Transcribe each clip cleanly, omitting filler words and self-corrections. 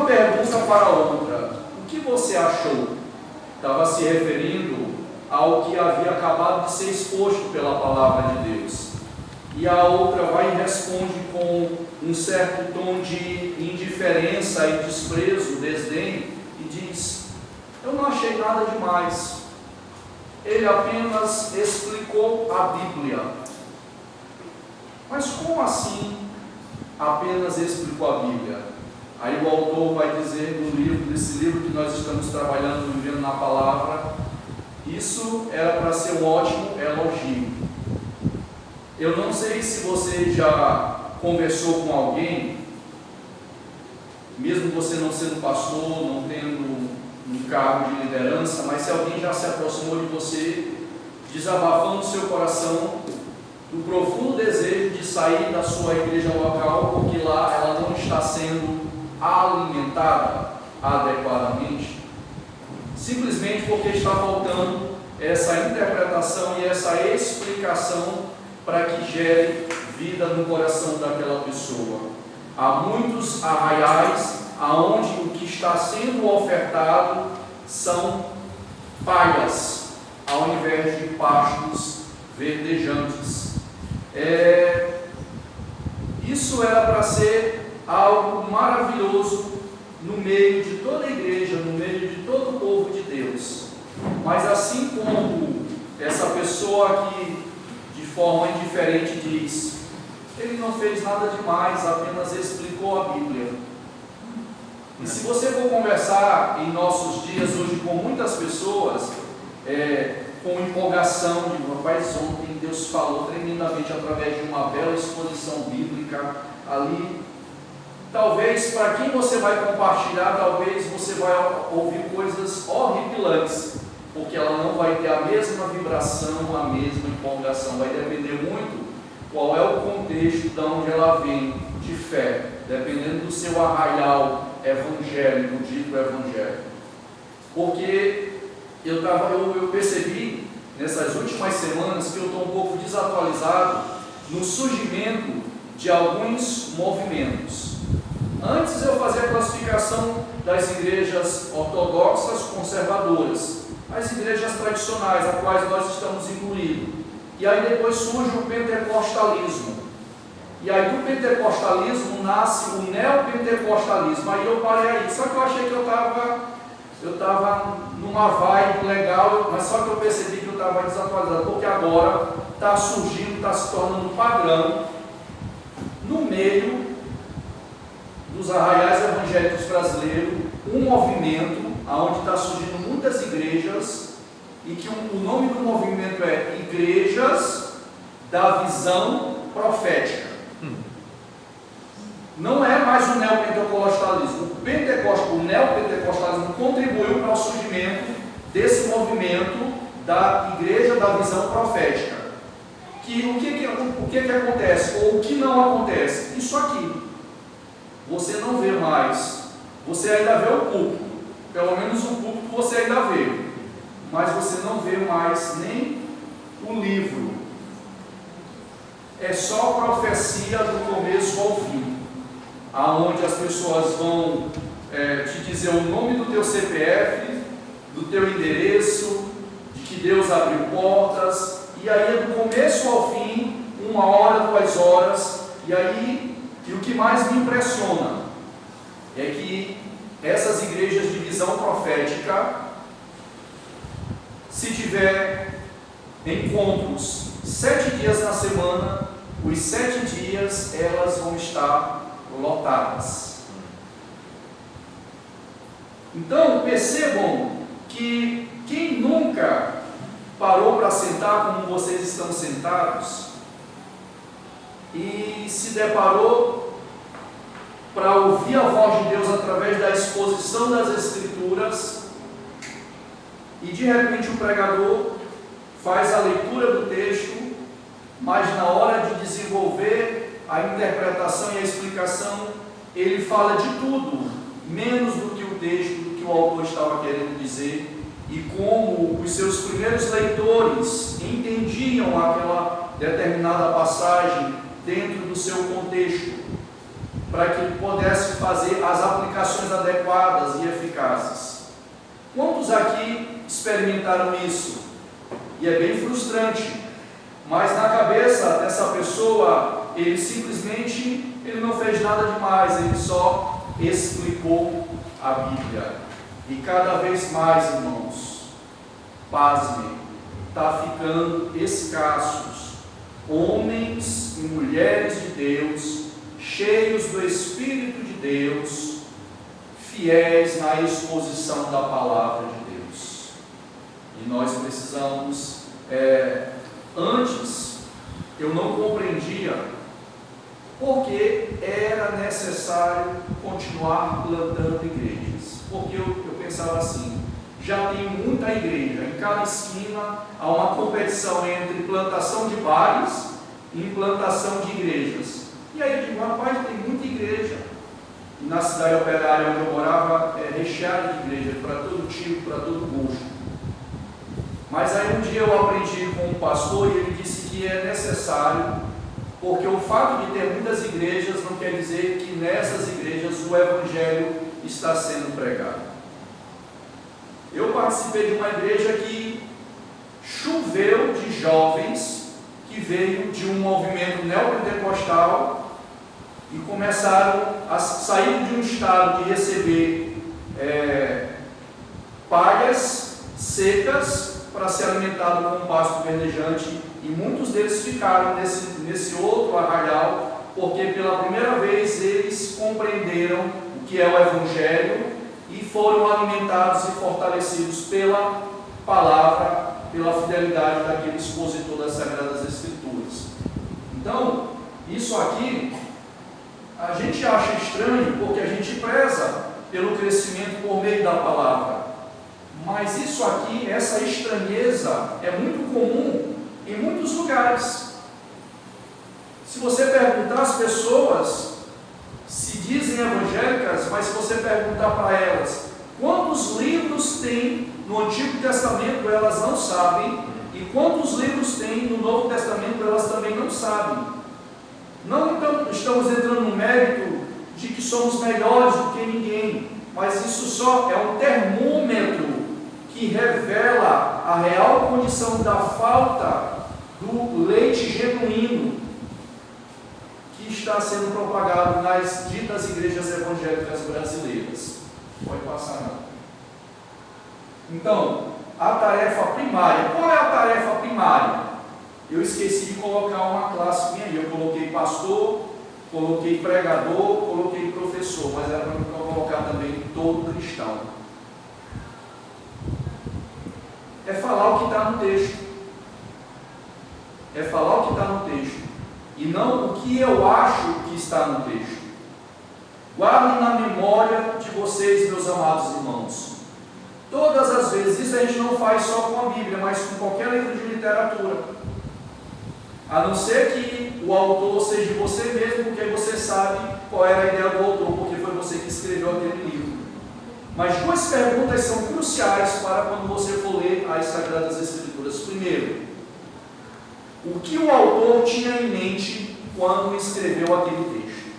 uma pergunta para a outra: o que você achou? Estava se referindo ao que havia acabado de ser exposto pela palavra de Deus. E a outra vai e responde com um certo tom de indiferença e desprezo, desdém, e diz: eu não achei nada demais. Ele apenas explicou a Bíblia. Mas como assim apenas explicou a Bíblia? Aí o autor vai dizer no livro, nesse livro que nós estamos trabalhando, vivendo na palavra, isso era para ser um ótimo elogio. Eu não sei se você já conversou com alguém, mesmo você não sendo pastor, não tendo um cargo de liderança, mas se alguém já se aproximou de você, desabafando o seu coração do profundo desejo de sair da sua igreja local, porque lá ela não está sendo alimentada adequadamente, simplesmente porque está faltando essa interpretação e essa explicação para que gere vida no coração daquela pessoa. Há muitos arraiais aonde o que está sendo ofertado são palhas, ao invés de pastos verdejantes. Isso era para ser algo maravilhoso no meio de toda a igreja, no meio de todo o povo de Deus. Mas assim como essa pessoa que de forma indiferente diz: ele não fez nada demais, apenas explicou a Bíblia. E se você for conversar em nossos dias hoje com muitas pessoas, com empolgação, de rapaz, ontem Deus falou tremendamente através de uma bela exposição bíblica ali. Talvez para quem você vai compartilhar, talvez você vai ouvir coisas horripilantes, porque ela não vai ter a mesma vibração, a mesma empolgação. Vai depender muito qual é o contexto de onde ela vem de fé, dependendo do seu arraial evangélico, dito evangelho. Porque eu percebi nessas últimas semanas que eu estou um pouco desatualizado no surgimento de alguns movimentos. Antes eu fazia a classificação das igrejas ortodoxas conservadoras, as igrejas tradicionais, a quais nós estamos incluídos. E aí depois surge o pentecostalismo. E aí do pentecostalismo nasce o neopentecostalismo. Aí eu parei aí, só que eu achei que eu estava numa vibe legal, mas só que eu percebi que eu estava desatualizado, porque agora está surgindo, está se tornando padrão no meio dos arraiais evangélicos brasileiros, um movimento onde está surgindo muitas igrejas, e que o nome do movimento é Igrejas da Visão Profética. Não é mais o neopentecostalismo. O neopentecostalismo contribuiu para o surgimento desse movimento da Igreja da Visão Profética. O que acontece? Ou o que não acontece? Isso aqui. Você não vê mais. Você ainda vê o púlpito. Pelo menos o púlpito você ainda vê. Mas você não vê mais nem o livro. É só profecia do começo ao fim, aonde as pessoas vão te dizer o nome do teu CPF, do teu endereço, de que Deus abriu portas, e aí é do começo ao fim, 1 hora, 2 horas, e o que mais me impressiona é que essas igrejas de visão profética, se tiver encontros 7 dias na semana, os 7 dias elas vão estar lotadas. Então percebam que quem nunca parou para sentar como vocês estão sentados e se deparou para ouvir a voz de Deus através da exposição das Escrituras, e de repente o pregador faz a leitura do texto, mas na hora de desenvolver a interpretação e a explicação, ele fala de tudo, menos do que o texto, do que o autor estava querendo dizer, e como os seus primeiros leitores entendiam aquela determinada passagem dentro do seu contexto. para que ele pudesse fazer as aplicações adequadas e eficazes. Quantos aqui experimentaram isso? E é bem frustrante, mas na cabeça dessa pessoa, ele simplesmente não fez nada demais, ele só explicou a Bíblia. E cada vez mais, irmãos, pasmem, está ficando escassos homens e mulheres de Deus, cheios do Espírito de Deus, fiéis na exposição da palavra de Deus. E nós precisamos, antes eu não compreendia porque era necessário continuar plantando igrejas, porque eu pensava assim, já tem muita igreja, em cada esquina há uma competição entre plantação de bares e implantação de igrejas. E aí eu digo, rapaz, tem muita igreja. E na cidade operária onde eu morava, recheada de igreja, para todo tipo, para todo gosto. Mas aí um dia eu aprendi com um pastor e ele disse que é necessário, porque o fato de ter muitas igrejas não quer dizer que nessas igrejas o Evangelho está sendo pregado. Eu participei de uma igreja que choveu de jovens que veio de um movimento neopentecostal e começaram a sair de um estado de receber palhas secas para ser alimentado com um pasto verdejante, e muitos deles ficaram nesse outro arraial, porque pela primeira vez eles compreenderam o que é o Evangelho e foram alimentados e fortalecidos pela palavra, pela fidelidade daquele expositor das Sagradas Escrituras. Então, isso aqui a gente acha estranho porque a gente preza pelo crescimento por meio da palavra. Mas isso aqui, essa estranheza, é muito comum em muitos lugares. Se você perguntar, as pessoas se dizem evangélicas, mas se você perguntar para elas quantos livros tem no Antigo Testamento, elas não sabem, e quantos livros tem no Novo Testamento, elas também não sabem. Não estamos entrando no mérito de que somos melhores do que ninguém, mas isso só é um termômetro que revela a real condição da falta do leite genuíno que está sendo propagado nas ditas igrejas evangélicas brasileiras. Pode passar, não. Então, a tarefa primária. Qual é a tarefa primária? Eu esqueci de colocar uma classe minha aí. Eu coloquei pastor, coloquei pregador, coloquei professor, mas era para colocar também todo cristão. É falar o que está no texto. É falar o que está no texto. E não o que eu acho que está no texto. Guardem na memória de vocês, meus amados irmãos. Todas as vezes, isso a gente não faz só com a Bíblia, mas com qualquer livro de literatura. A não ser que o autor seja você mesmo, porque você sabe qual era a ideia do autor, porque foi você que escreveu aquele livro. Mas duas perguntas são cruciais para quando você for ler as Sagradas Escrituras. Primeiro, o que o autor tinha em mente quando escreveu aquele texto?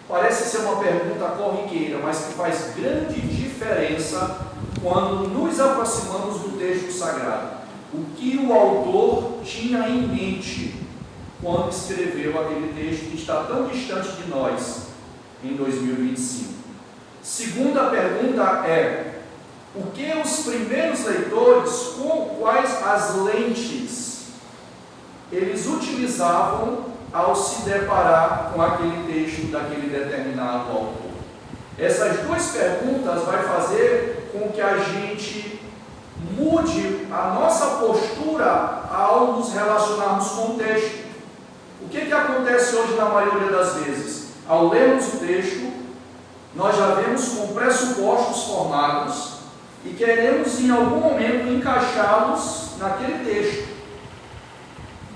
Parece ser uma pergunta corriqueira, mas que faz grande diferença quando nos aproximamos do texto sagrado. O que o autor tinha em mente quando escreveu aquele texto que está tão distante de nós em 2025? Segunda pergunta é: o que os primeiros leitores, com quais as lentes eles utilizavam ao se deparar com aquele texto daquele determinado autor? Essas duas perguntas vai fazer com que a gente mude a nossa postura ao nos relacionarmos com o texto. O que acontece hoje na maioria das vezes? Ao lermos o texto, nós já vemos com pressupostos formados e queremos em algum momento encaixá-los naquele texto.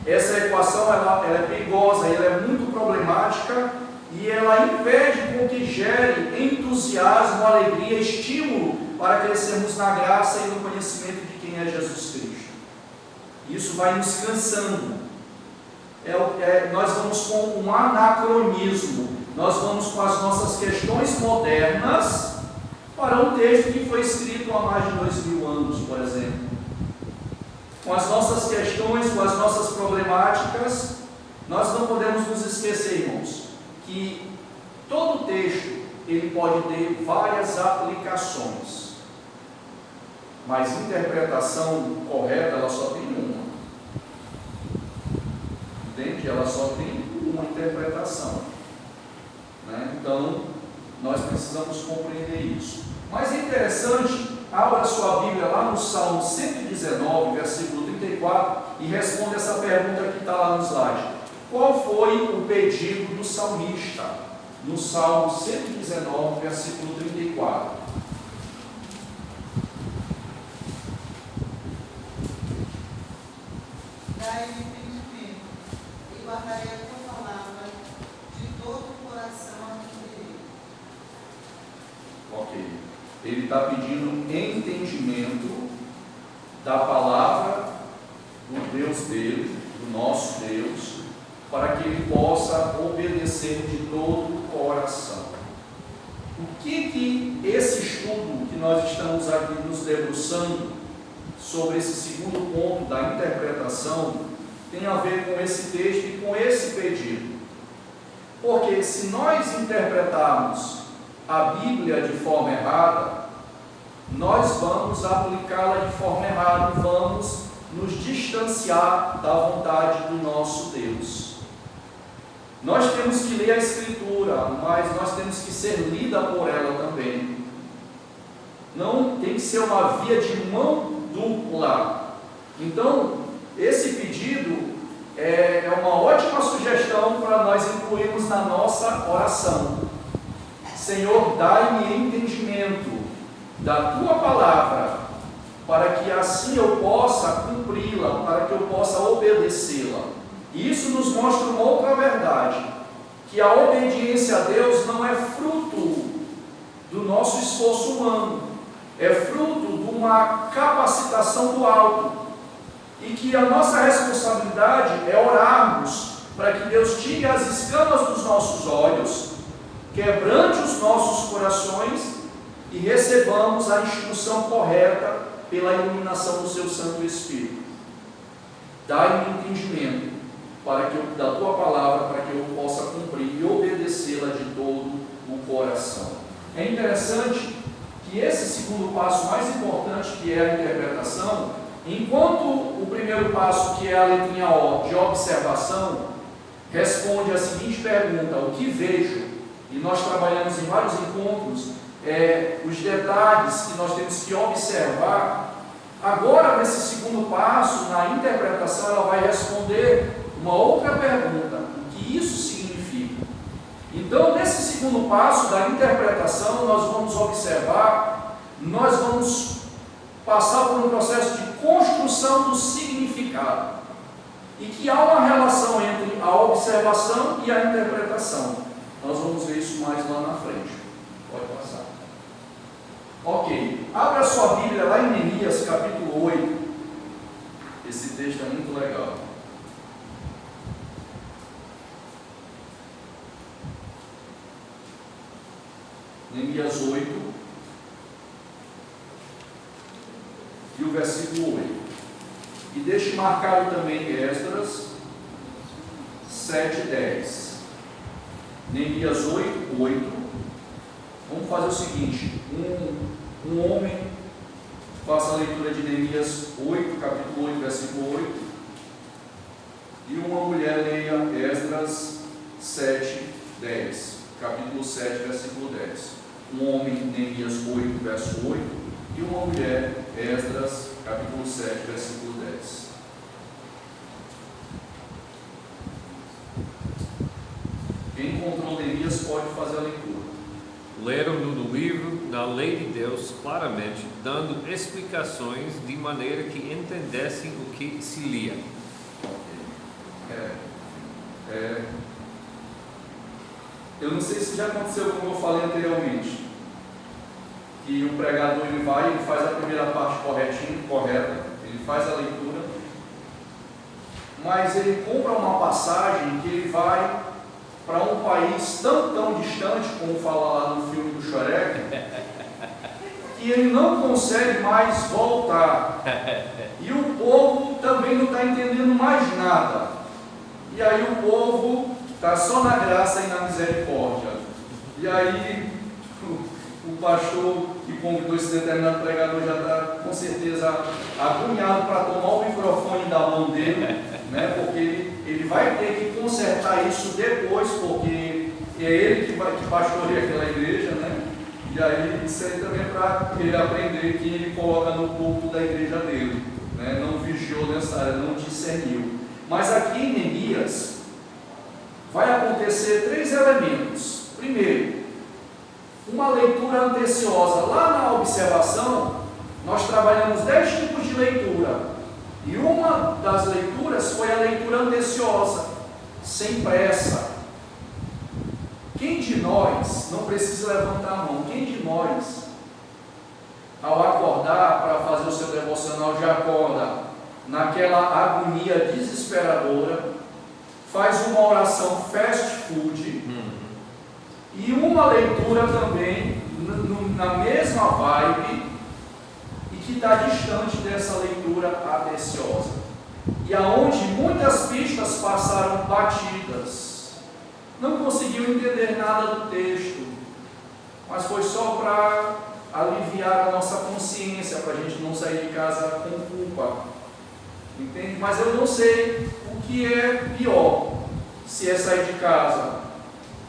Essa equação ela é perigosa, ela é muito problemática e ela impede com que gere entusiasmo, alegria, estímulo para crescermos na graça e no conhecimento de quem é Jesus Cristo. Isso vai nos cansando. Nós vamos com um anacronismo. nós vamos com as nossas questões modernas para um texto que foi escrito há mais de 2000 anos, por exemplo. Com as nossas questões, com as nossas problemáticas, nós não podemos nos esquecer, irmãos, que todo texto ele pode ter várias aplicações, mas interpretação correta ela só tem uma. Entende? Ela só tem uma interpretação, né? Então, nós precisamos compreender isso. Mas é interessante, abra sua Bíblia lá no Salmo 119, versículo 34, e responda essa pergunta que está lá no slide. Qual foi o pedido do salmista? No Salmo 119, versículo 34. Dai-me entendimento, e guardarei a tua palavra, de todo o coração atenderei. Ok. Ele está pedindo entendimento da palavra do Deus dele, do nosso Deus, para que ele possa obedecer de todo o coração. O que esse estudo que nós estamos aqui nos debruçando sobre esse segundo ponto da interpretação tem a ver com esse texto e com esse pedido? Porque se nós interpretarmos a Bíblia de forma errada, nós vamos aplicá-la de forma errada e vamos nos distanciar da vontade do nosso Deus. Nós temos que ler a Escritura, mas nós temos que ser lida por ela também. Não tem que ser uma via de mão dupla. Então, esse pedido é uma ótima sugestão para nós incluirmos na nossa oração. Senhor, dai-me entendimento da tua palavra, para que assim eu possa cumpri-la, para que eu possa obedecê-la. E isso nos mostra uma outra verdade, que a obediência a Deus não é fruto do nosso esforço humano, é fruto de uma capacitação do alto, e que a nossa responsabilidade é orarmos para que Deus tire as escamas dos nossos olhos, quebrante os nossos corações e recebamos a instrução correta pela iluminação do seu Santo Espírito. Dai-me entendimento da tua palavra, para que eu possa cumprir e obedecê-la de todo o coração. É interessante que esse segundo passo mais importante, que é a interpretação, enquanto o primeiro passo, que é a letrinha O, de observação, responde a seguinte pergunta: o que vejo? E nós trabalhamos em vários encontros os detalhes que nós temos que observar. Agora, nesse segundo passo, na interpretação, ela vai responder uma outra pergunta: o que isso significa? Então, nesse segundo passo da interpretação, nós vamos observar, nós vamos passar por um processo de construção do significado, e que há uma relação entre a observação e a interpretação. Nós vamos ver isso mais lá na frente. Pode passar. Ok, abra sua Bíblia lá em Neemias capítulo 8. Esse texto é muito legal. Neemias 8 e o versículo 8. E deixe marcado também Esdras 7 e 10. Neemias 8, 8. Vamos fazer o seguinte: um homem faça a leitura de Neemias 8, capítulo 8, versículo 8, e uma mulher leia Esdras 7, 10, capítulo 7, versículo 10. Um homem, Neemias 8, verso 8, e uma mulher, Esdras, capítulo 7, versículo 10. Quem encontrou Neemias pode fazer a leitura. Leram no livro da lei de Deus claramente, dando explicações de maneira que entendessem o que se lia. Eu não sei se já aconteceu, como eu falei anteriormente, que o pregador ele faz a primeira parte correta, ele faz a leitura, mas ele compra uma passagem que ele vai para um país tão distante, como fala lá no filme do Shrek, que ele não consegue mais voltar. E o povo também não está entendendo mais nada. E aí o povo está só na graça e na misericórdia. E aí o pastor que convidou esse determinado pregador já está com certeza agoniado para tomar o microfone da mão dele, né? Porque ele vai ter que consertar isso depois, porque é ele que pastoreia aquela igreja, né? E aí isso aí também é para ele aprender que ele coloca no púlpito da igreja dele, né? Não vigiou nessa área, não discerniu. Mas aqui em Neemias vai acontecer 3 elementos. Primeiro, uma leitura anteciosa. Lá na observação, nós trabalhamos 10 tipos de leitura. E uma das leituras foi a leitura anteciosa, sem pressa. Quem de nós, não precisa levantar a mão, quem de nós, ao acordar para fazer o seu devocional, já acorda naquela agonia desesperadora, faz uma oração fast food, e uma leitura também na mesma vibe e que está distante dessa leitura atenciosa, e aonde muitas pistas passaram batidas, não conseguiu entender nada do texto, mas foi só para aliviar a nossa consciência, para a gente não sair de casa com culpa, entende? Mas eu não sei o que é pior, se é sair de casa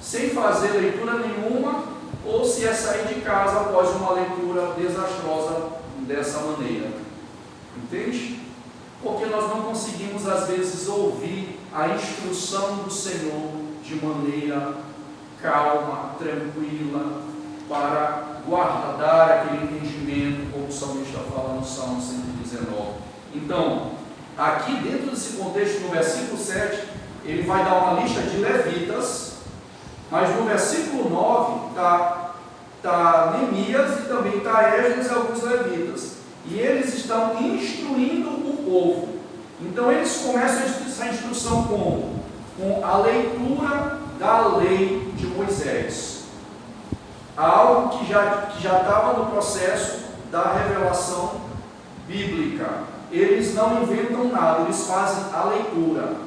sem fazer leitura nenhuma, ou se é sair de casa após uma leitura desastrosa dessa maneira, entende? Porque nós não conseguimos às vezes ouvir a instrução do Senhor de maneira calma, tranquila, para guardar aquele entendimento, como o salmista fala no Salmo 119. Então, aqui dentro desse contexto, no versículo 7, ele vai dar uma lista de levitas, mas no versículo 9 está Neemias e também está Esdras e alguns levitas. E eles estão instruindo o povo. Então eles começam essa instrução como? Com a leitura da lei de Moisés. Algo que já estava no processo da revelação bíblica. Eles não inventam nada, eles fazem a leitura.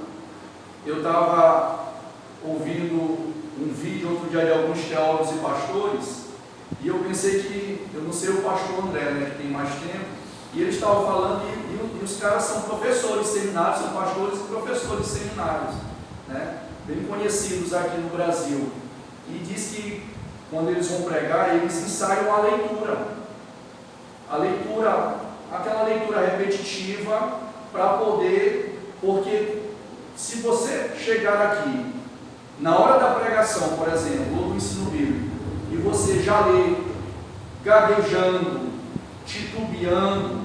Eu estava ouvindo um vídeo outro dia de alguns teólogos e pastores, e eu pensei que, eu não sei o pastor André, né, que tem mais tempo, e eles estavam falando, e os caras são professores de seminários, são pastores e professores de seminários, né, bem conhecidos aqui no Brasil, e diz que quando eles vão pregar, eles ensaiam a leitura, aquela leitura repetitiva, para poder, porque se você chegar aqui na hora da pregação, por exemplo, ou do ensino bíblico, e você já lê gaguejando, titubeando,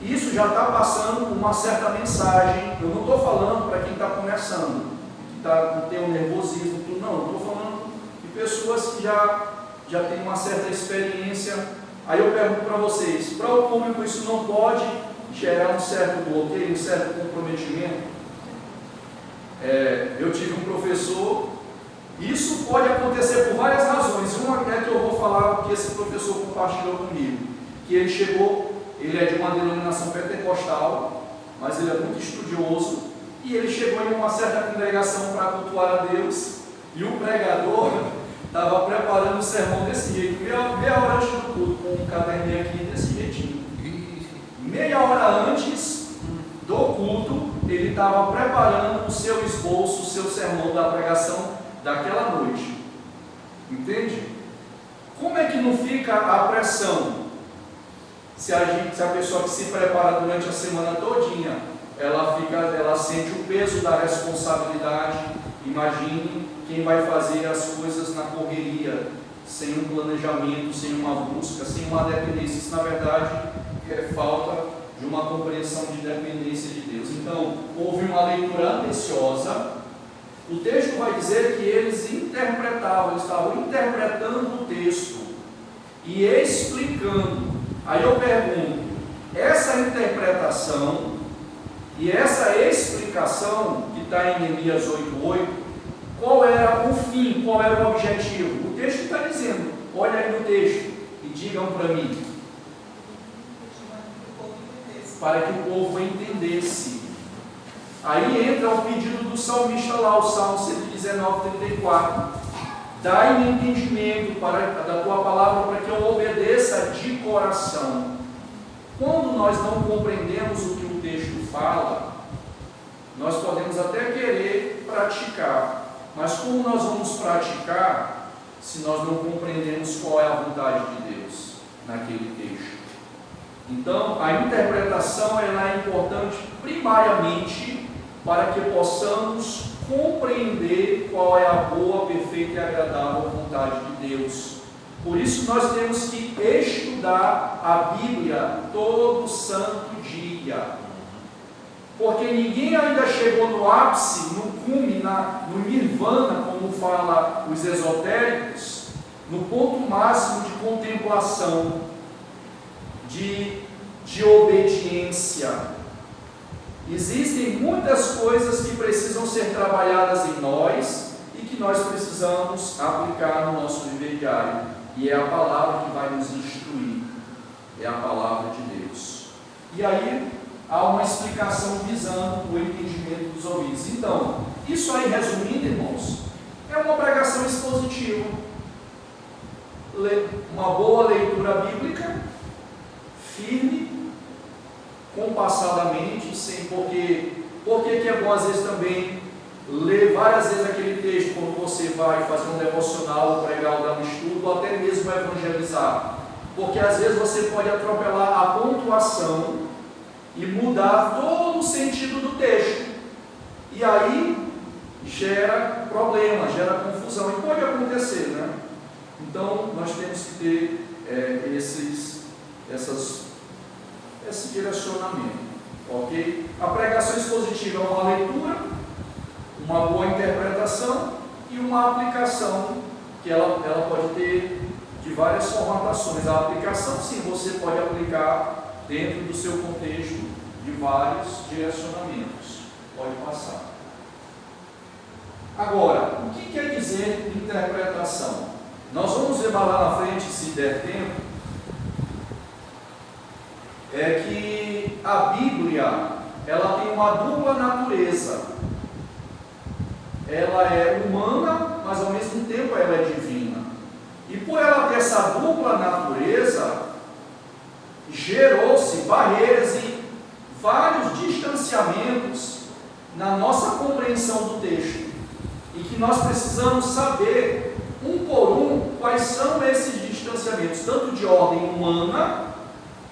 isso já está passando uma certa mensagem. Eu não estou falando para quem está começando, que tem um nervosismo, tudo, não. Eu estou falando de pessoas que já têm uma certa experiência. Aí eu pergunto para vocês, para o público isso não pode gerar um certo bloqueio, um certo comprometimento? Eu tive um professor, isso pode acontecer por várias razões. Uma é que eu vou falar que esse professor compartilhou comigo, que ele chegou, ele é de uma denominação pentecostal, mas ele é muito estudioso, e ele chegou em uma certa congregação para cultuar a Deus, e o pregador estava preparando o sermão desse jeito, meia hora antes do culto, com um caderninho aqui desse jeitinho. Meia hora antes do culto, ele estava preparando o seu esboço, o seu sermão da pregação daquela noite. Entende? Como é que não fica a pressão? Se a pessoa que se prepara durante a semana todinha, ela sente o peso da responsabilidade. Imagine quem vai fazer as coisas na correria, sem um planejamento, sem uma busca, sem uma dependência. Isso, na verdade, é falta de uma compreensão de dependência de Deus. Então, houve uma leitura atenciosa. O texto vai dizer que eles interpretavam, eles estavam interpretando o texto e explicando. Aí eu pergunto, essa interpretação e essa explicação que está em Neemias 8:8, qual era o fim, qual era o objetivo? O texto está dizendo, olha aí no texto e digam para mim, para que o povo entendesse. Aí entra o pedido do salmista lá, o Salmo 119, 34. Dai-me entendimento da tua palavra para que eu obedeça de coração. Quando nós não compreendemos o que o texto fala, nós podemos até querer praticar, mas como nós vamos praticar se nós não compreendemos qual é a vontade de Deus naquele texto? Então, a interpretação ela é importante primariamente para que possamos compreender qual é a boa, perfeita e agradável vontade de Deus. Por isso nós temos que estudar a Bíblia todo santo dia. Porque ninguém ainda chegou no ápice, no cume, no nirvana, como fala os esotéricos, no ponto máximo de contemplação, de obediência. Existem muitas coisas que precisam ser trabalhadas em nós e que nós precisamos aplicar no nosso viver diário. E é a palavra que vai nos instruir. É a palavra de Deus. E aí há uma explicação visando o entendimento dos ouvintes. Então, isso aí, resumindo, irmãos, é uma pregação expositiva. Uma boa leitura bíblica, firme, compassadamente, sem porque que é bom às vezes também ler várias vezes aquele texto quando você vai fazer um devocional, pregar ou dar um estudo, ou até mesmo evangelizar, porque às vezes você pode atropelar a pontuação e mudar todo o sentido do texto, e aí gera problema, gera confusão, e pode acontecer, né? Então nós temos que ter esse direcionamento, ok? A pregação expositiva é uma leitura, uma boa interpretação e uma aplicação, que ela pode ter de várias formatações. A aplicação, sim, você pode aplicar dentro do seu contexto de vários direcionamentos. Pode passar. Agora, o que quer dizer interpretação? Nós vamos ver lá na frente, se der tempo, é que a Bíblia, ela tem uma dupla natureza. Ela é humana, mas ao mesmo tempo ela é divina. E por ela ter essa dupla natureza, gerou-se barreiras e vários distanciamentos na nossa compreensão do texto. E que nós precisamos saber, um por um, quais são esses distanciamentos, tanto de ordem humana,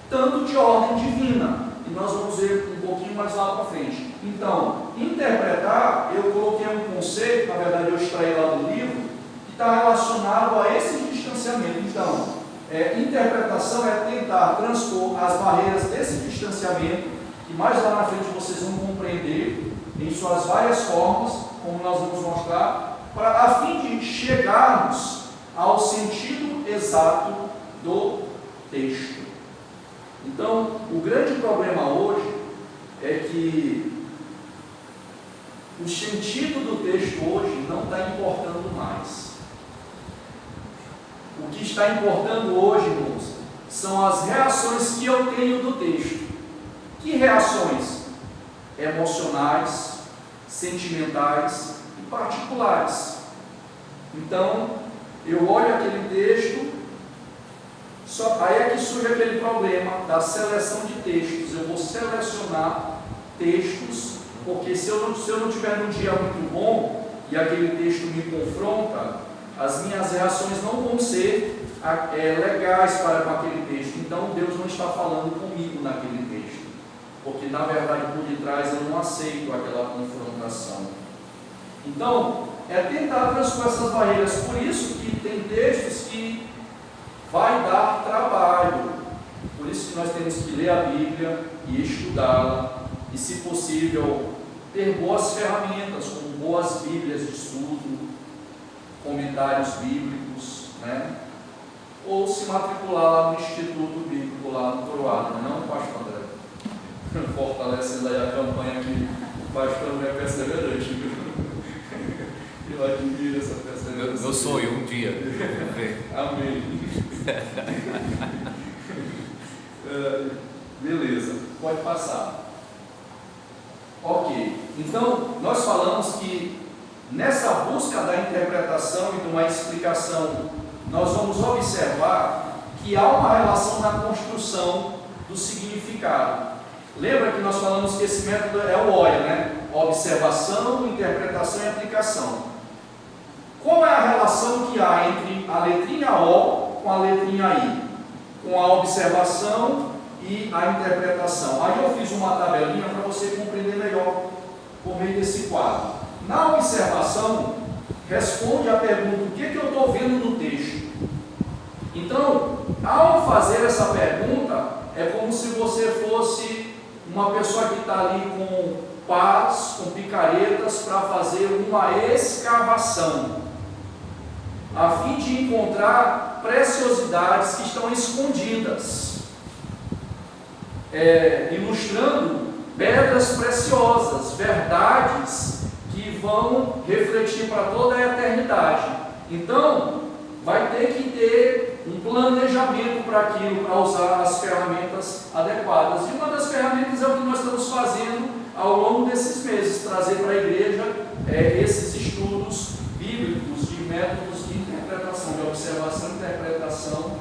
tanto de ordem divina, e nós vamos ver um pouquinho mais lá para frente. Então, interpretar, eu coloquei um conceito, na verdade eu extraí lá do livro, que está relacionado a esse distanciamento. Então, interpretação é tentar transpor as barreiras desse distanciamento, que mais lá na frente vocês vão compreender em suas várias formas, como nós vamos mostrar, a fim de chegarmos ao sentido exato do texto. Então, o grande problema hoje é que o sentido do texto hoje não está importando mais. O que está importando hoje, irmãos, são as reações que eu tenho do texto. Que reações? Emocionais, sentimentais e particulares. Então, eu olho aquele texto, aí é que surge aquele problema da seleção de textos. Eu vou selecionar textos, porque se eu não tiver num dia muito bom e aquele texto me confronta, as minhas reações não vão ser legais para com aquele texto. Então Deus não está falando comigo naquele texto, porque na verdade por detrás eu não aceito aquela confrontação. Então é tentar transpor essas barreiras. Por isso que tem textos que vai dar trabalho. Por isso que nós temos que ler a Bíblia e estudá-la, e se possível ter boas ferramentas, como boas Bíblias de estudo, comentários bíblicos, né? Ou se matricular lá no Instituto Bíblico, lá no Coroado, não, pastor André? Fortalecendo aí a campanha que o pastor André percebeu. Eu admiro essa perseverança. Meu sonho um dia. Amém. Beleza, pode passar. Ok, então nós falamos que nessa busca da interpretação e de uma explicação, nós vamos observar que há uma relação na construção do significado. Lembra que nós falamos que esse método é o OIA, né? Observação, interpretação e aplicação. Qual é a relação que há entre a letrinha O com a letrinha I? Com a observação e a interpretação. Aí eu fiz uma tabelinha para você compreender melhor por meio desse quadro. Na observação, responde a pergunta: o que eu estou vendo no texto? Então, ao fazer essa pergunta, é como se você fosse uma pessoa que está ali com pás, com picaretas, para fazer uma escavação, a fim de encontrar preciosidades que estão escondidas, ilustrando pedras preciosas, verdades que vão refletir para toda a eternidade. Então, vai ter que ter um planejamento para aquilo, para usar as ferramentas adequadas. E uma das ferramentas é o que nós estamos fazendo ao longo desses meses, trazer para a igreja esses estudos bíblicos de métodos de interpretação, de observação e interpretação.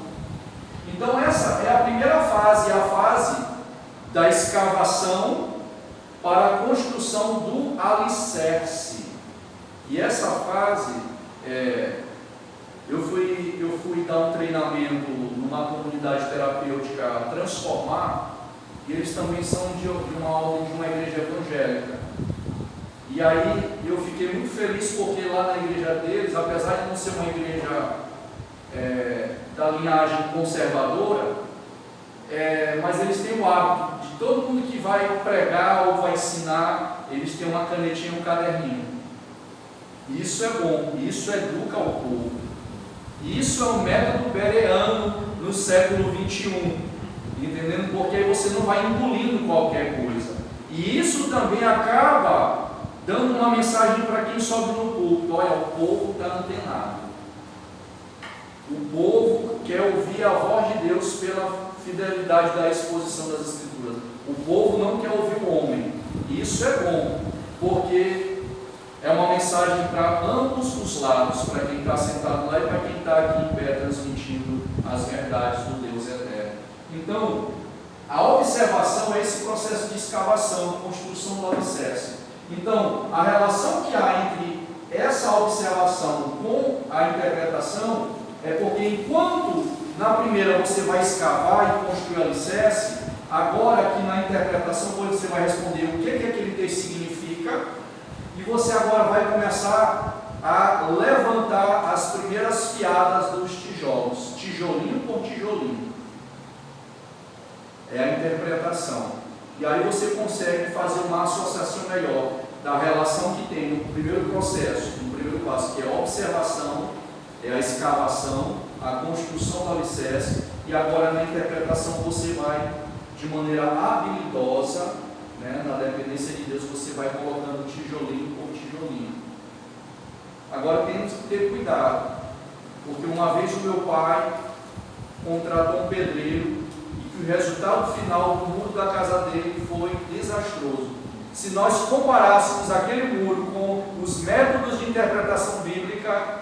Então essa é a primeira fase, a fase da escavação para a construção do alicerce. E essa fase, eu fui dar um treinamento numa comunidade terapêutica Transformar, e eles também são de uma ordem de uma igreja evangélica. E aí eu fiquei muito feliz porque lá na igreja deles, apesar de não ser uma igreja da linhagem conservadora, mas eles têm o hábito de todo mundo que vai pregar ou vai ensinar, eles têm uma canetinha e um caderninho. Isso é bom, isso educa o povo. Isso é um método bereano no século 21, entendendo? Porque aí você não vai engolindo qualquer coisa. E isso também acaba dando uma mensagem para quem sobe no púlpito: olha, o povo está antenado. O povo quer ouvir a voz de Deus pela fidelidade da exposição das Escrituras. O povo não quer ouvir o homem. E isso é bom, porque é uma mensagem para ambos os lados, para quem está sentado lá e para quem está aqui em pé transmitindo as verdades do Deus eterno. Então, a observação é esse processo de escavação, construção do alicerce. Então, a relação que há entre essa observação com a interpretação é porque enquanto na primeira você vai escavar e construir o alicerce, agora aqui na interpretação você vai responder o que aquele texto significa, e você agora vai começar a levantar as primeiras fiadas dos tijolos, tijolinho por tijolinho. É a interpretação. E aí você consegue fazer uma associação melhor da relação que tem no primeiro processo, no primeiro passo, que é a observação, é a escavação, a construção do alicerce, e agora na interpretação você vai, de maneira habilidosa, na dependência de Deus, você vai colocando tijolinho por tijolinho. Agora temos que ter cuidado, porque uma vez o meu pai contratou um pedreiro e que o resultado final do muro da casa dele foi desastroso. Se nós comparássemos aquele muro com os métodos de interpretação bíblica,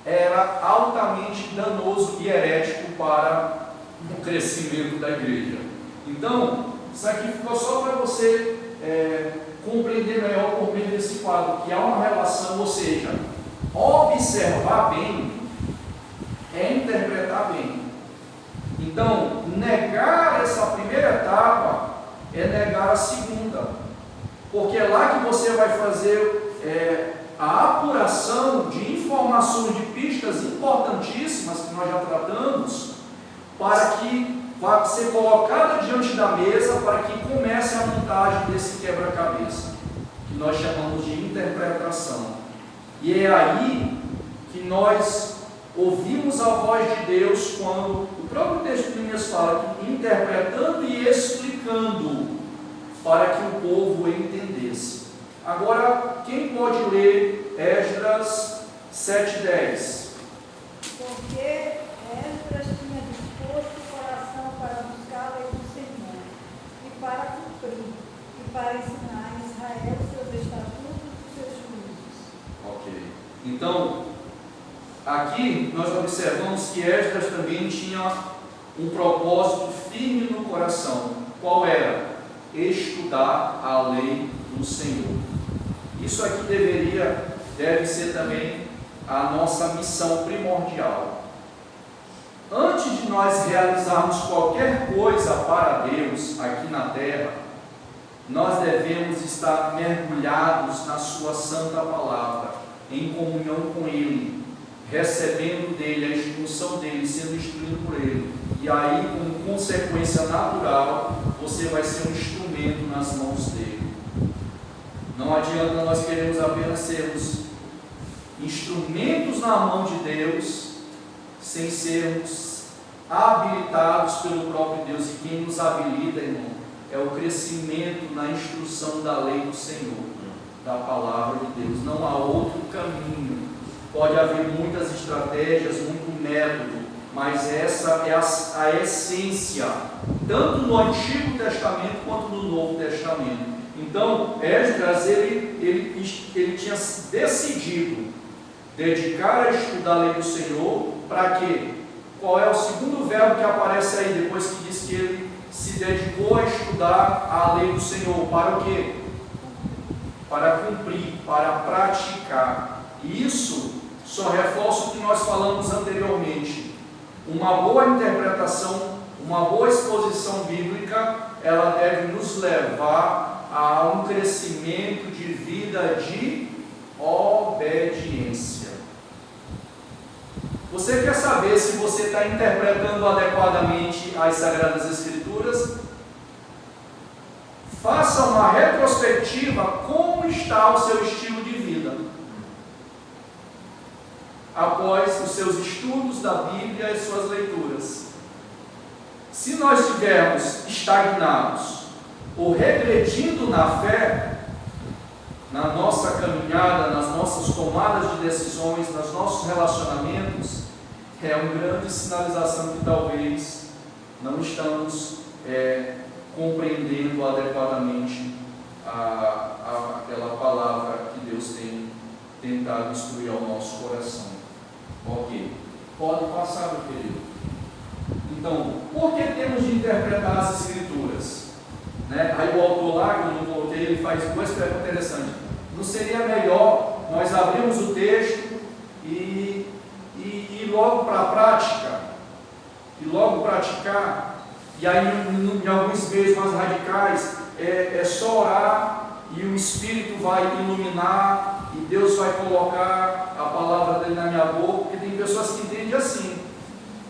era altamente danoso e herético para o crescimento da igreja. Então, isso aqui ficou só para você compreender melhor por meio desse quadro, que há uma relação, ou seja, observar bem é interpretar bem. Então, negar essa primeira etapa é negar a segunda, porque é lá que você vai fazer a apuração de informações, de pistas importantíssimas que nós já tratamos, para que vai ser colocada diante da mesa para que comece a montagem desse quebra-cabeça, que nós chamamos de interpretação. E é aí que nós ouvimos a voz de Deus quando o próprio texto de Neemias fala que interpretando e explicando para que o povo entendesse. Agora, quem pode ler Esdras 7:10. Porque Esdras tinha disposto o coração para buscar a lei do Senhor, e para cumprir, e para ensinar a Israel seus estatutos e seus juízos. Ok. Então, aqui nós observamos que Esdras também tinha um propósito firme no coração. Qual era? Estudar a lei do Senhor. Isso aqui deve ser também a nossa missão primordial. Antes de nós realizarmos qualquer coisa para Deus aqui na terra, nós devemos estar mergulhados na sua santa palavra, em comunhão com Ele, recebendo dele a instrução dele, sendo instruído por Ele. E aí, como consequência natural, você vai ser um instrumento nas mãos dele. Não adianta nós queremos apenas sermos instrumentos na mão de Deus, sem sermos habilitados pelo próprio Deus. E quem nos habilita, irmão, é o crescimento na instrução da lei do Senhor, da palavra de Deus. Não há outro caminho. Pode haver muitas estratégias, muito método, mas essa é a essência, tanto no Antigo Testamento quanto no Novo Testamento. Então, Esdras, ele tinha decidido dedicar a estudar a lei do Senhor. Para quê? Qual é o segundo verbo que aparece aí, depois que diz que ele se dedicou a estudar a lei do Senhor? Para o quê? Para cumprir, para praticar. E isso só reforça o que nós falamos anteriormente. Uma boa interpretação, uma boa exposição bíblica, ela deve nos levar a um crescimento de vida de obediência. Você quer saber se você está interpretando adequadamente as Sagradas Escrituras? Faça uma retrospectiva, como está o seu estilo de vida após os seus estudos da Bíblia e suas leituras. Se nós estivermos estagnados ou regredindo na fé, na nossa caminhada, nas nossas tomadas de decisões, nos nossos relacionamentos, é uma grande sinalização que talvez não estamos compreendendo adequadamente aquela palavra que Deus tem tentado instruir ao nosso coração. Ok, pode passar, meu querido. Então, por que temos de interpretar as Escrituras? Aí o autor lá, que eu não voltei, ele faz duas perguntas interessantes. Não seria melhor nós abrirmos o texto e ir logo para a prática? E logo praticar? E aí, em alguns meios mais radicais, é só orar e o Espírito vai iluminar e Deus vai colocar a palavra dele na minha boca, porque tem pessoas que entendem assim.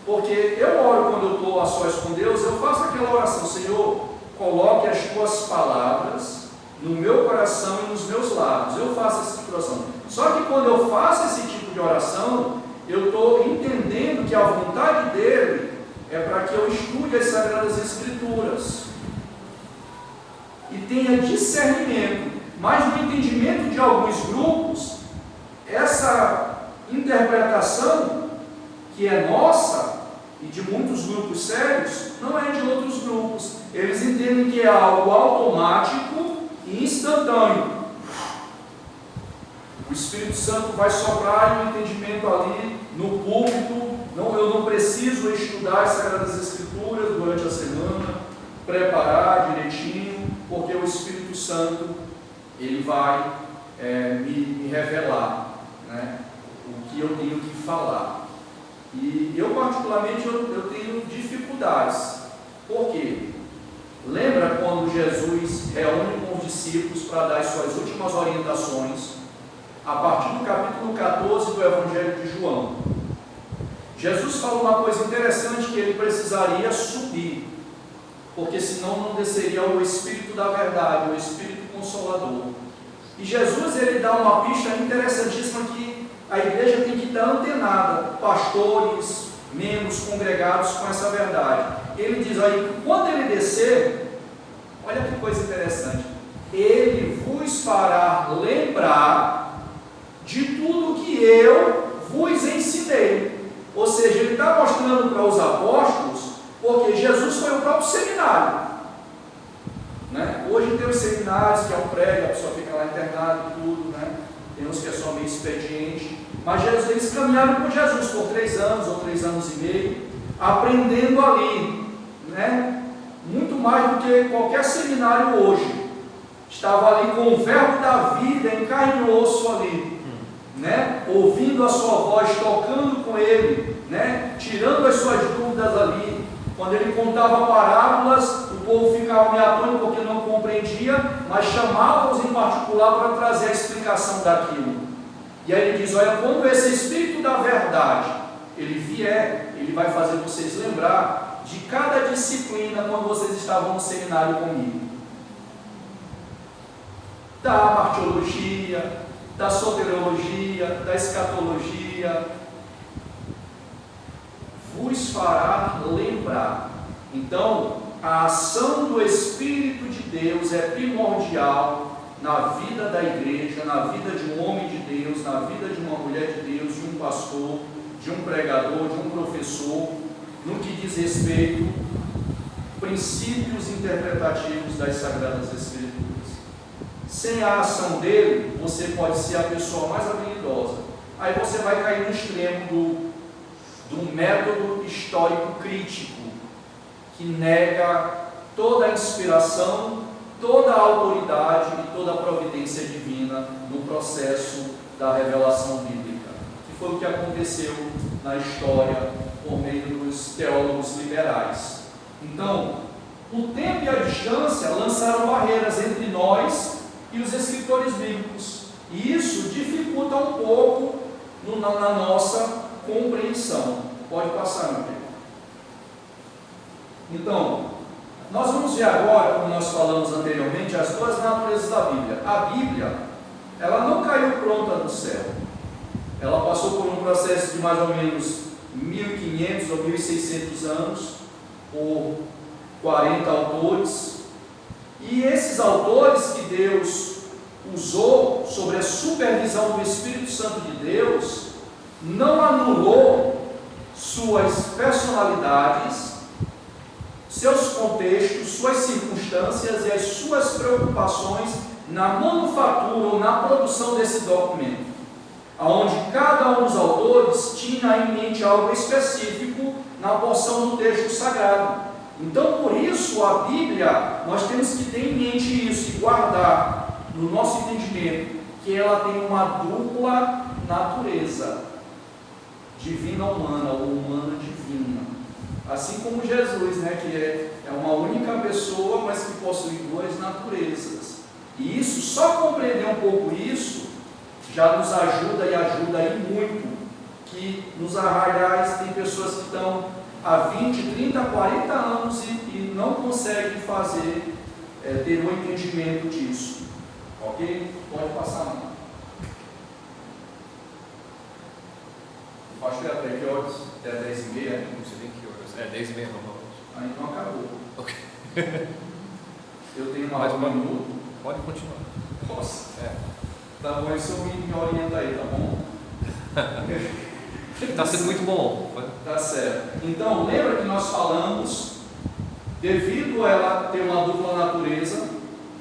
Porque eu oro quando eu estou a sós com Deus, eu faço aquela oração: Senhor, coloque as tuas palavras no meu coração e nos meus lábios. Eu faço essa oração. Só que quando eu faço esse tipo de oração, eu estou entendendo que a vontade dele é para que eu estude as Sagradas Escrituras e tenha discernimento. Mas no entendimento de alguns grupos, essa interpretação que é nossa e de muitos grupos sérios, não é de outros grupos. Eles entendem que é algo automático e instantâneo. O Espírito Santo vai soprar e o entendimento ali no púlpito. Eu não preciso estudar as Sagradas Escrituras durante a semana, preparar direitinho, porque o Espírito Santo ele vai me revelar, o que eu tenho que falar. E eu particularmente eu tenho dificuldades. Por quê? Lembra quando Jesus reúne com os discípulos para dar as suas últimas orientações, a partir do capítulo 14 do Evangelho de João? Jesus falou uma coisa interessante, que ele precisaria subir, porque senão não desceria o Espírito da verdade, o Espírito Consolador. E Jesus ele dá uma pista interessantíssima que a igreja tem que estar antenada, pastores, membros congregados com essa verdade. Ele diz aí, quando ele descer, olha que coisa interessante, ele vos fará lembrar de eu vos ensinei. Ou seja, ele está mostrando para os apóstolos, porque Jesus foi o próprio seminário. Né? Hoje tem os seminários que é um prédio, a pessoa fica lá internada e tudo, né? Tem uns que é só meio expediente. Mas Jesus, eles caminharam com Jesus por 3 anos ou 3 anos e meio, aprendendo ali, né? Muito mais do que qualquer seminário hoje. Estava ali com o verbo da vida em carne e osso ali, né? Ouvindo a sua voz, tocando com ele, né? Tirando as suas dúvidas ali. Quando ele contava parábolas, o povo ficava meio atônito porque não compreendia, mas chamava-os em particular para trazer a explicação daquilo. E aí ele diz: olha, quando esse Espírito da verdade ele vier, ele vai fazer vocês lembrar de cada disciplina quando vocês estavam no seminário comigo. Da martiologia, da soteriologia, da escatologia, vos fará lembrar. Então, a ação do Espírito de Deus é primordial na vida da igreja, na vida de um homem de Deus, na vida de uma mulher de Deus, de um pastor, de um pregador, de um professor, no que diz respeito princípios interpretativos das Sagradas Escrituras. Sem a ação dele, você pode ser a pessoa mais habilidosa. Aí você vai cair no extremo do método histórico crítico, que nega toda a inspiração, toda a autoridade e toda a providência divina no processo da revelação bíblica. Que foi o que aconteceu na história por meio dos teólogos liberais. Então, o tempo e a distância lançaram barreiras entre nós e os escritores bíblicos. E isso dificulta um pouco na nossa compreensão. Pode passar, meu amigo. Então, nós vamos ver agora, como nós falamos anteriormente, as 2 naturezas da Bíblia. A Bíblia, ela não caiu pronta do céu. Ela passou por um processo de mais ou menos 1500 ou 1600 anos, por 40 autores. E esses autores que Deus usou sob a supervisão do Espírito Santo de Deus, não anulou suas personalidades, seus contextos, suas circunstâncias e as suas preocupações na manufatura ou na produção desse documento, onde cada um dos autores tinha em mente algo específico na porção do texto sagrado. Então, por isso, a Bíblia, nós temos que ter em mente isso e guardar no nosso entendimento que ela tem uma dupla natureza, divina humana ou humana divina. Assim como Jesus, né, que é uma única pessoa, mas que possui 2 naturezas. E isso, só compreender um pouco isso, já nos ajuda e ajuda aí muito, que nos arraiais tem pessoas que estão há 20, 30, 40 anos e não conseguem ter um entendimento disso. Ok? Pode passar a mão. Pastor, até que horas? Até 10h30? Não sei nem que horas. 10h30, vamos. Aí não acabou. Ok. Eu tenho Mais um minuto. Pode continuar. Nossa. Tá bom, aí o senhor me orienta aí, tá bom? Está sendo muito bom. Tá certo. Então, lembra que nós falamos, devido a ela ter uma dupla natureza,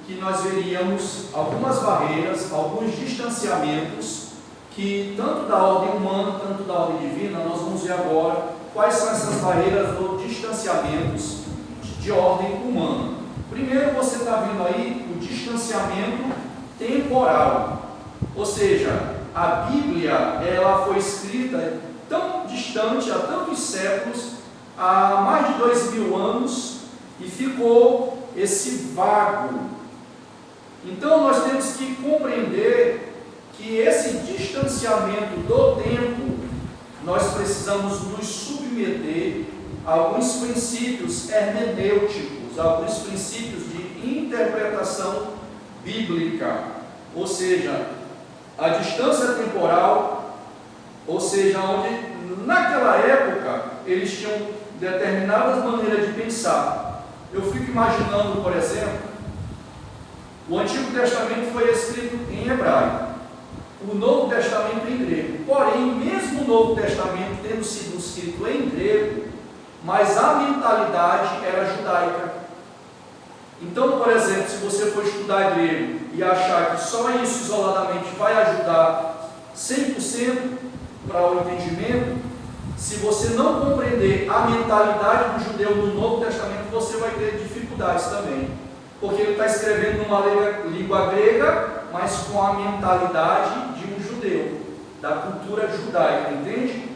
que nós veríamos algumas barreiras, alguns distanciamentos, que tanto da ordem humana, tanto da ordem divina, nós vamos ver agora quais são essas barreiras ou distanciamentos de ordem humana. Primeiro, você está vendo aí o distanciamento temporal, ou seja, a Bíblia ela foi escrita tão distante, há tantos séculos, há mais de 2000 anos, e ficou esse vago. Então nós temos que compreender que esse distanciamento do tempo, nós precisamos nos submeter a alguns princípios hermenêuticos, a alguns princípios de interpretação bíblica, ou seja, a distância temporal, ou seja, onde naquela época eles tinham determinadas maneiras de pensar. Eu fico imaginando, por exemplo, o Antigo Testamento foi escrito em hebraico. o Novo Testamento em grego. Porém, mesmo o Novo Testamento tendo sido escrito em grego, mas a mentalidade era judaica. Então, por exemplo, se você for estudar grego e achar que só isso isoladamente vai ajudar 100% para o entendimento, se você não compreender a mentalidade do judeu no Novo Testamento, você vai ter dificuldades também. Porque ele está escrevendo numa língua grega, mas com a mentalidade de um judeu, da cultura judaica, entende?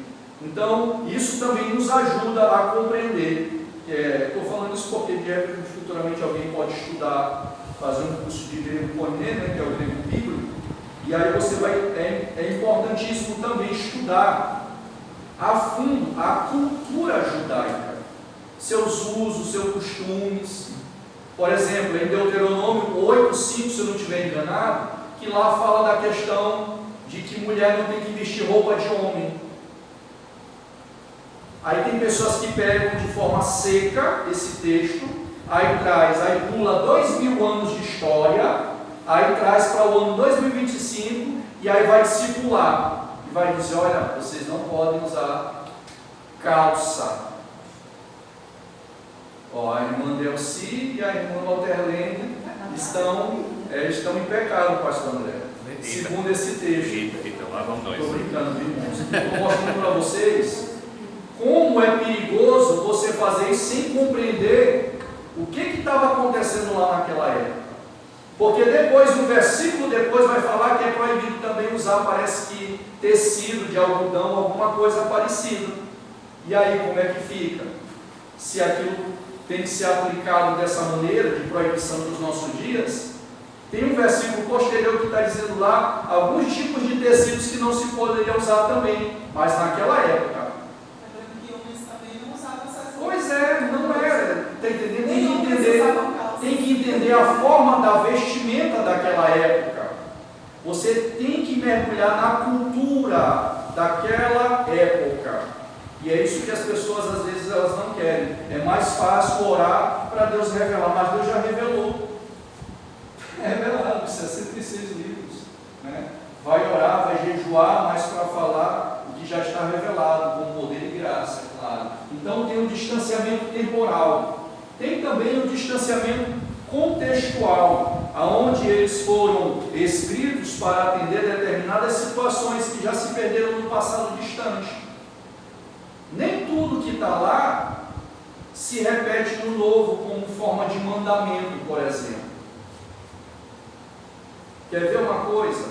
Então, isso também nos ajuda a compreender. Estou falando isso porque de repente, futuramente alguém pode estudar, fazer um curso de grego koiné, né, que é o grego bíblico, e aí você vai, é importantíssimo também estudar a fundo a cultura judaica, seus usos, seus costumes. Por exemplo, em Deuteronômio 8:5, se eu não estiver enganado, que lá fala da questão de que mulher não tem que vestir roupa de homem. Aí tem pessoas que pegam de forma seca esse texto, aí pula 2000 anos de história, aí traz para o ano 2025 e aí vai discipular e vai dizer: olha, vocês não podem usar calça. Ó, a irmã Delci e a irmã Walterlene estão em pecado, pastor André, segundo esse texto. Então lá vamos nós. Estou brincando, viu, irmãos? Estou mostrando para vocês como é perigoso você fazer isso sem compreender o que estava acontecendo lá naquela época. Porque depois, um versículo depois, vai falar que é proibido também usar, parece que tecido de algodão, alguma coisa parecida. E aí, como é que fica? Se aquilo tem que ser aplicado dessa maneira, de proibição para os nossos dias, tem um versículo posterior que está dizendo lá alguns tipos de tecidos que não se poderia usar também, mas naquela época. Pois é, não era. Está entendendo? Tem que entender a forma da vestimenta daquela época. Você tem que mergulhar na cultura daquela época. E é isso que as pessoas às vezes elas não querem. É mais fácil orar para Deus revelar, mas Deus já revelou. É revelado, 66 livros. Né? Vai orar, vai jejuar, mas para falar o que já está revelado, com poder e graça, é claro. Então tem um distanciamento temporal. Tem também um distanciamento contextual, aonde eles foram escritos para atender determinadas situações que já se perderam no passado distante. Nem tudo que está lá se repete no novo como forma de mandamento, por exemplo. Quer ver uma coisa?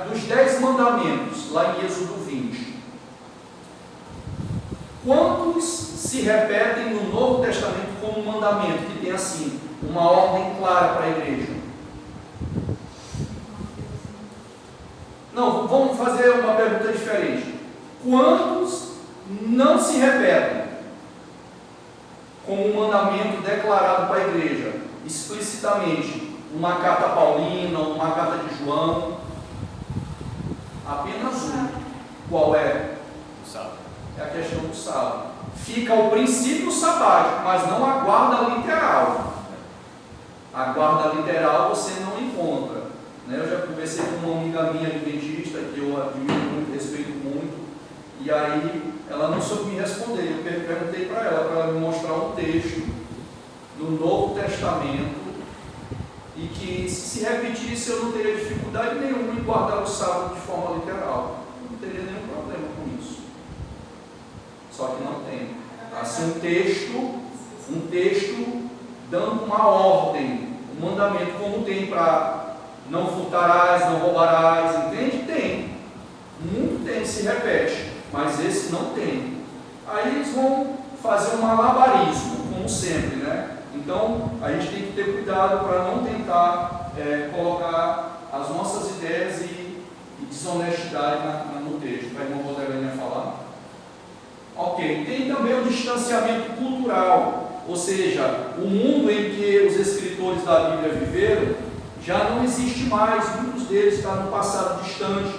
Dos 10 mandamentos, lá em Êxodo 20, quantos se repetem no Novo Testamento como mandamento, que tem assim, uma ordem clara para a igreja? Não, vamos fazer uma pergunta diferente. Quantos não se repetem como um mandamento declarado para a igreja, explicitamente, uma carta paulina, uma carta de João? Apenas um. Qual é? O sábado. É a questão do sábado. Fica o princípio sabático, mas não a guarda literal. A guarda literal você não encontra. Né? Eu já conversei com uma amiga minha adventista, que eu admiro muito, respeito muito, e aí ela não soube me responder. Eu perguntei para ela me mostrar um texto no Novo Testamento e que, se repetisse, eu não teria dificuldade nenhuma em guardar o sábado de forma literal. Não teria nenhum problema com isso. Só que não tem. Assim, um texto dando uma ordem, um mandamento, como tem para não furtarás, não roubarás, entende? Tem. Muito tem, se repete, mas esse não tem. Aí eles vão fazer um malabarismo, como sempre, né? Então, a gente tem que ter cuidado para não tentar colocar as nossas ideias e desonestidade no texto. Para a irmã Walterlene falar. Ok, tem também o distanciamento cultural, ou seja, o mundo em que os escritores da Bíblia viveram já não existe mais. Muitos deles estão no passado distante,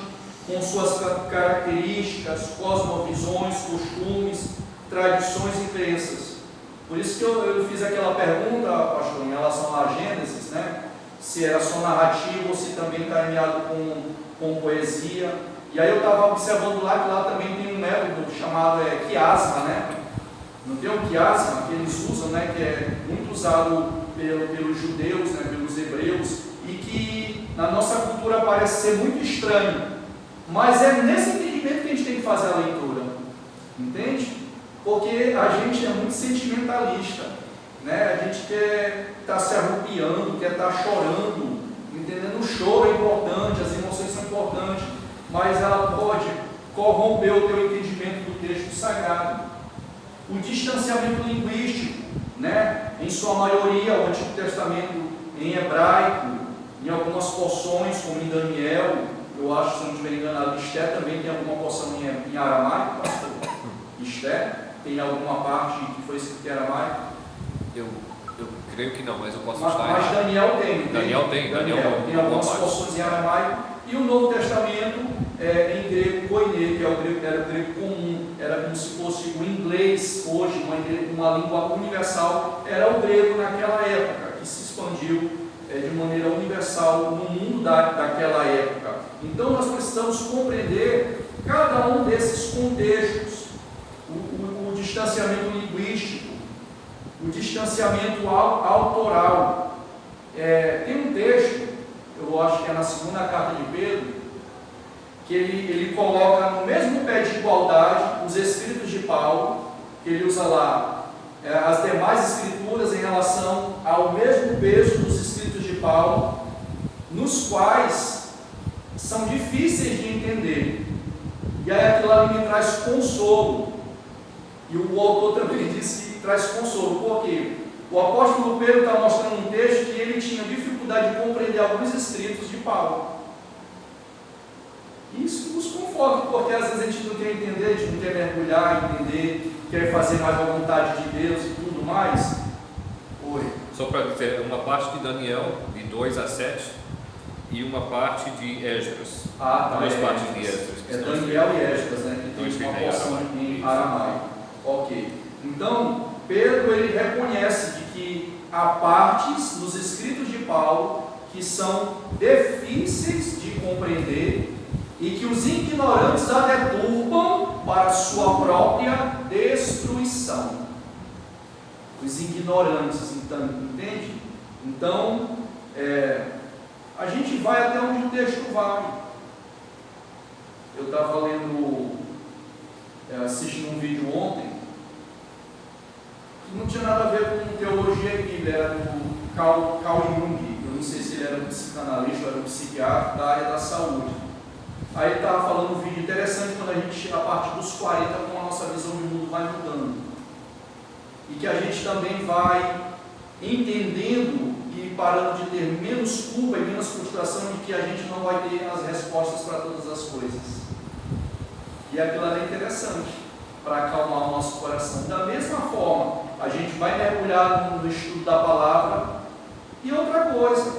com suas características, cosmovisões, costumes, tradições e crenças. Por isso que eu fiz aquela pergunta, pastor, em relação à Gênesis, né? Se era só narrativa ou se também está alinhado com poesia. E aí eu estava observando lá que lá também tem um método chamado quiasma, né? Não tem um quiasma que eles usam, né? Que é muito usado pelos judeus, né? Pelos hebreus, e que na nossa cultura parece ser muito estranho, mas é nesse entendimento que a gente tem que fazer a leitura, entende? Porque a gente é muito sentimentalista, né? A gente quer estar se arrupiando, quer estar chorando, entendendo? O choro é importante, as emoções são importantes, mas ela pode corromper o teu entendimento do texto sagrado. O distanciamento linguístico, né? Em sua maioria, o Antigo Testamento em hebraico, em algumas porções, como em Daniel, eu acho, se não estiver enganado, Esté também tem alguma porção em aramaico, pastor? Esté tem alguma parte que foi escrita em aramaico? Eu creio que não, mas eu posso Mas estar. Daniel tem. Daniel Tem algumas porções em aramaico. E o Novo Testamento em grego koiné, que era o grego comum, era como se fosse o inglês hoje, uma língua universal, era o grego naquela época, que se expandiu de maneira universal no mundo daquela época. Então nós precisamos compreender cada um desses contextos, o distanciamento linguístico, o distanciamento autoral. Tem um texto, eu acho que é na segunda carta de Pedro, que ele coloca no mesmo pé de igualdade os escritos de Paulo, que ele usa lá as demais escrituras em relação ao mesmo peso dos escritos de Paulo, nos quais são difíceis de entender. E aí aquilo ali me traz consolo. E o autor também disse que traz consolo. Por quê? O apóstolo Pedro está mostrando um texto que ele tinha dificuldade de compreender alguns escritos de Paulo. Isso nos conforta, porque às vezes a gente não quer entender, a gente não quer mergulhar, entender, quer fazer mais a vontade de Deus e tudo mais. Oi. Só para dizer, uma parte de Daniel, de 2 a 7, e uma parte de Esdras. Duas partes de Esdras. É Daniel e Esdras, né? Que tem uma porção em aramaico. Ok. Então, Pedro ele reconhece de que há partes nos escritos de Paulo que são difíceis de compreender e que os ignorantes a deturbam para sua própria destruição. Os ignorantes, então, entende? Então, a gente vai até onde o texto vai. Eu estava assistindo um vídeo ontem, que não tinha nada a ver com teologia e Bíblia, era do Carl Jung. Eu não sei se ele era um psicanalista ou era um psiquiatra da área da saúde. Aí ele estava falando um vídeo interessante quando a gente chega a partir dos 40, como a nossa visão de mundo vai mudando. E que a gente também vai entendendo e parando de ter menos culpa e menos frustração de que a gente não vai ter as respostas para todas as coisas. E aquilo é interessante para acalmar o nosso coração. Da mesma forma, a gente vai mergulhar no estudo da palavra. E outra coisa,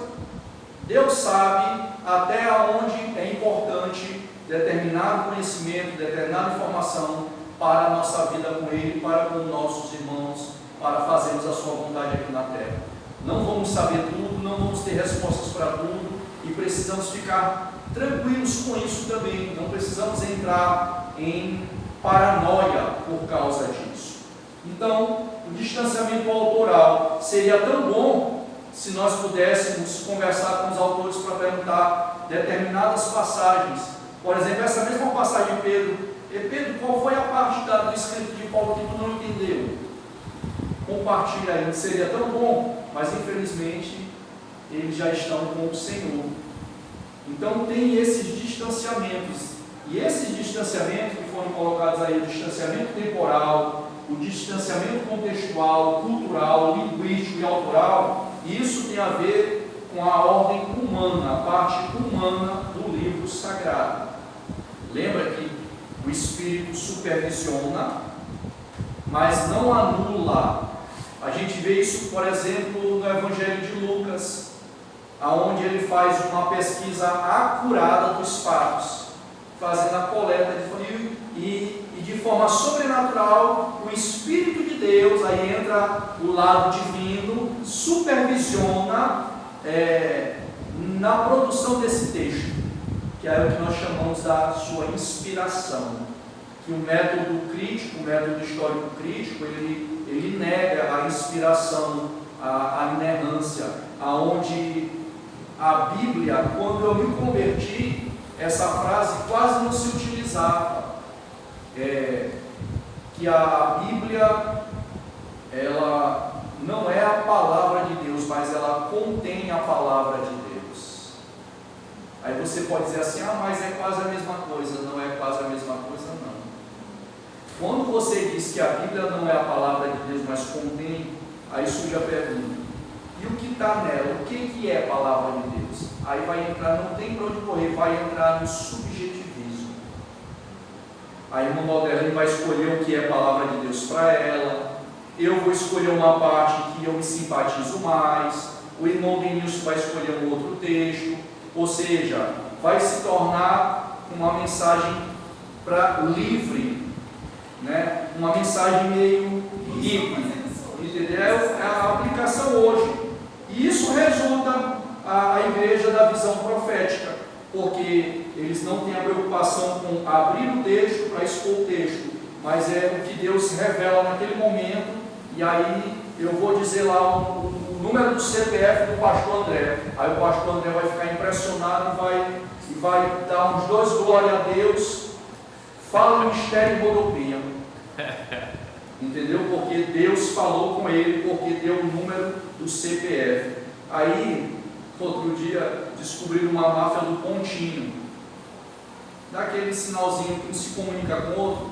Deus sabe até onde é importante determinado conhecimento, determinada informação para a nossa vida com Ele, para com nossos irmãos, para fazermos a sua vontade aqui na terra. Não vamos saber tudo, não vamos ter respostas para tudo e precisamos ficar tranquilos com isso também. Não precisamos entrar em paranoia por causa disso. Então, o distanciamento autoral seria tão bom se nós pudéssemos conversar com os autores para perguntar determinadas passagens. Por exemplo, essa mesma passagem de Pedro, qual foi a parte do escrito de Paulo que tu não entendeu? Compartilha aí, seria tão bom, mas infelizmente eles já estão com o Senhor. Então tem esses distanciamentos, e esses distanciamentos que foram colocados aí, o distanciamento temporal, o distanciamento contextual, cultural, linguístico e autoral, isso tem a ver com a ordem humana, a parte humana do livro sagrado. Lembra que o Espírito supervisiona, mas não anula. A gente vê isso, por exemplo, no Evangelho de Lucas, onde ele faz uma pesquisa acurada dos fatos, fazendo a coleta e de forma sobrenatural, o Espírito de Deus, aí entra o lado divino, supervisiona na produção desse texto. que é o que nós chamamos da sua inspiração. Que o método crítico, o método histórico crítico, ele nega a inspiração, a inerrância, aonde a Bíblia, quando eu me converti, essa frase quase não se utilizava. Que a Bíblia, ela não é a palavra de Deus, mas ela contém a palavra de Deus. Aí você pode dizer assim, mas é quase a mesma coisa. Não é quase a mesma coisa, não. Quando você diz que a Bíblia não é a palavra de Deus, mas contém, aí surge a pergunta, e o que está nela? O que é a palavra de Deus? Aí vai entrar, não tem para onde correr, vai entrar no subjetivismo. A irmã Moderna vai escolher o que é a palavra de Deus para ela, eu vou escolher uma parte que eu me simpatizo mais, o irmão Denilson vai escolher um outro texto, ou seja, vai se tornar uma mensagem livre, né? Uma mensagem meio hippie, entendeu? É a aplicação hoje. E isso resulta a igreja da visão profética, porque eles não têm a preocupação com abrir o texto para expor o texto, mas é o que Deus revela naquele momento, e aí eu vou dizer lá o número do CPF do pastor André, aí o pastor André vai ficar impressionado e vai dar uns 2 glória a Deus, fala o mistério e rodopia, entendeu? Porque Deus falou com ele, porque deu o número do CPF. Aí, outro dia, descobriram uma máfia do pontinho, daquele sinalzinho que um se comunica com o outro,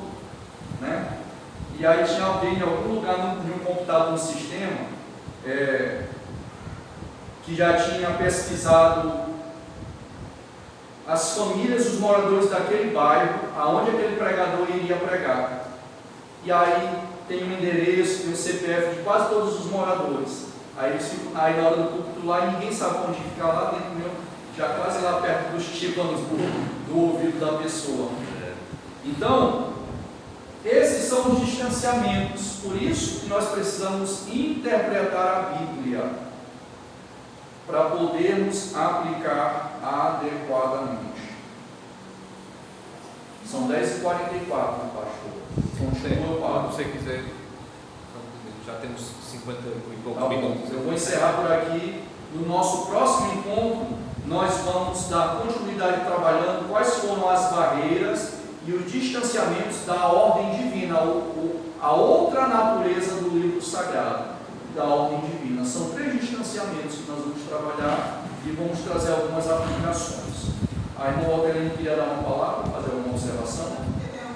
né? E aí tinha alguém em algum lugar em um computador, no sistema, que já tinha pesquisado as famílias, os moradores daquele bairro, aonde aquele pregador iria pregar. E aí tem um endereço, tem um CPF de quase todos os moradores. Aí eles ficam aí na hora do púlpito lá e ninguém sabe onde ficar lá dentro mesmo, já quase lá perto dos tímpanos do ouvido da pessoa. Então, esses são os distanciamentos. Por isso que nós precisamos interpretar a Bíblia para podermos aplicar adequadamente. São 10h44, pastor. Quando você quiser, já temos 50 e poucos minutos. Eu vou encerrar por aqui. No nosso próximo encontro, nós vamos dar continuidade trabalhando quais foram as barreiras e os distanciamentos da ordem divina, a outra natureza do livro sagrado, da ordem divina. São 3 distanciamentos que nós vamos trabalhar e vamos trazer algumas aplicações. A irmã Walterine queria dar uma palavra, fazer uma observação.